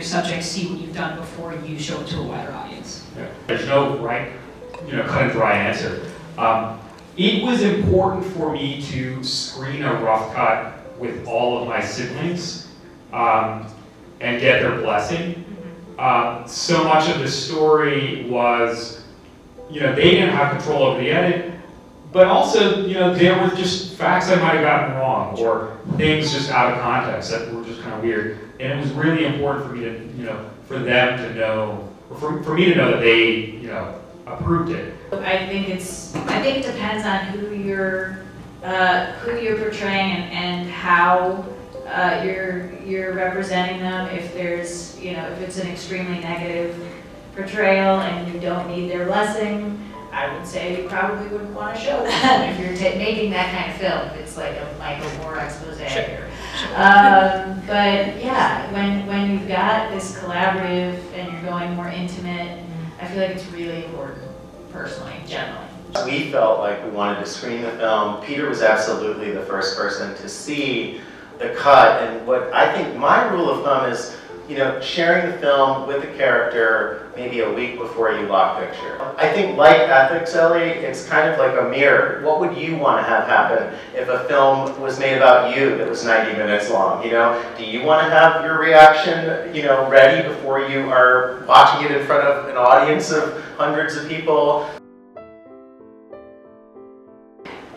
your subjects see what you've done before you show it to a wider audience. Yeah. There's no right, cut and dry answer. It was important for me to screen a rough cut with all of my siblings and get their blessing. So much of the story was, they didn't have control over the edit, but also, there were just facts I might have gotten wrong or things just out of context that were just kind of weird. And it was really important for me to, for them to know, or for me to know that they, approved it. I think it depends on who you're portraying and how you're representing them. If there's, if it's an extremely negative portrayal and you don't need their blessing, I would say you probably wouldn't want to show that if you're making that kind of film. If it's like a Michael Moore expose. Sure. But yeah, when you've got this collaborative and you're going more intimate, I feel like it's really important, personally, generally. We felt like we wanted to screen the film. Peter was absolutely the first person to see the cut, and what I think my rule of thumb is, sharing the film with the character maybe a week before you lock picture. I think, like ethics, Ellie, it's kind of like a mirror. What would you want to have happen if a film was made about you that was 90 minutes long? Do you want to have your reaction, ready before you are watching it in front of an audience of hundreds of people?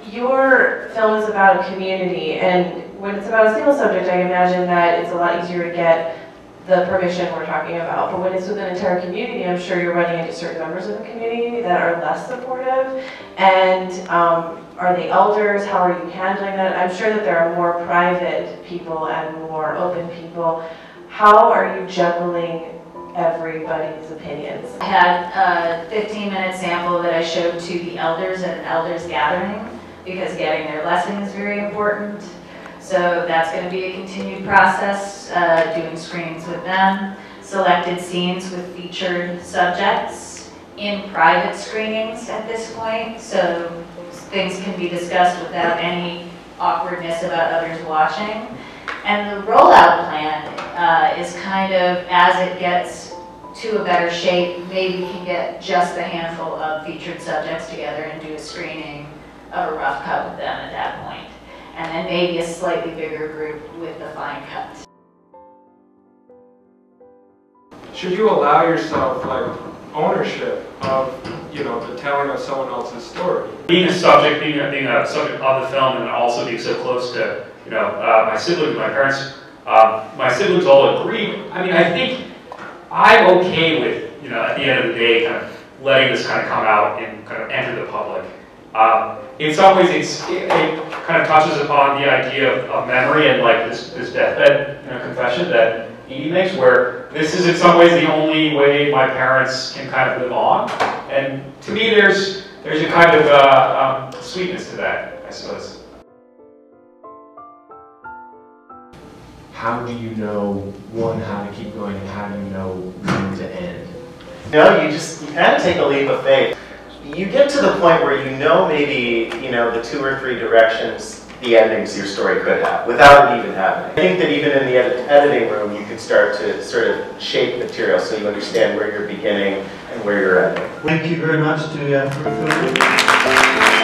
Your film is about a community, and when it's about a single subject, I imagine that it's a lot easier to get the permission we're talking about. But when it's with an entire community, I'm sure you're running into certain members of the community that are less supportive. And are they elders? How are you handling that? I'm sure that there are more private people and more open people. How are you juggling everybody's opinions? I had a 15-minute sample that I showed to the elders at an elders gathering, because getting their blessing is very important. So that's going to be a continued process, doing screenings with them, selected scenes with featured subjects in private screenings at this point, so things can be discussed without any awkwardness about others watching. And the rollout plan is kind of, as it gets to a better shape, maybe we can get just a handful of featured subjects together and do a screening of a rough cut with them at that point. And then maybe a slightly bigger group with the fine cut. Should you allow yourself ownership of the telling of someone else's story? Being a subject, being a subject of the film, and also being so close to my siblings, my parents, my siblings all agree. I mean, I think I'm okay with at the end of the day kind of letting this kind of come out and kind of enter the public. In some ways, it kind of touches upon the idea of memory and like this deathbed confession that Edie makes, where this is in some ways the only way my parents can kind of live on. And to me, there's a kind of sweetness to that, I suppose. How do you know, one, how to keep going, and how do you know when to end? You kind of take a leap of faith. You get to the point where maybe, the 2 or 3 directions, the endings your story could have, without it even happening. I think that even in the editing room, you could start to sort of shape material so you understand where you're beginning and where you're ending. Thank you very much to for filming.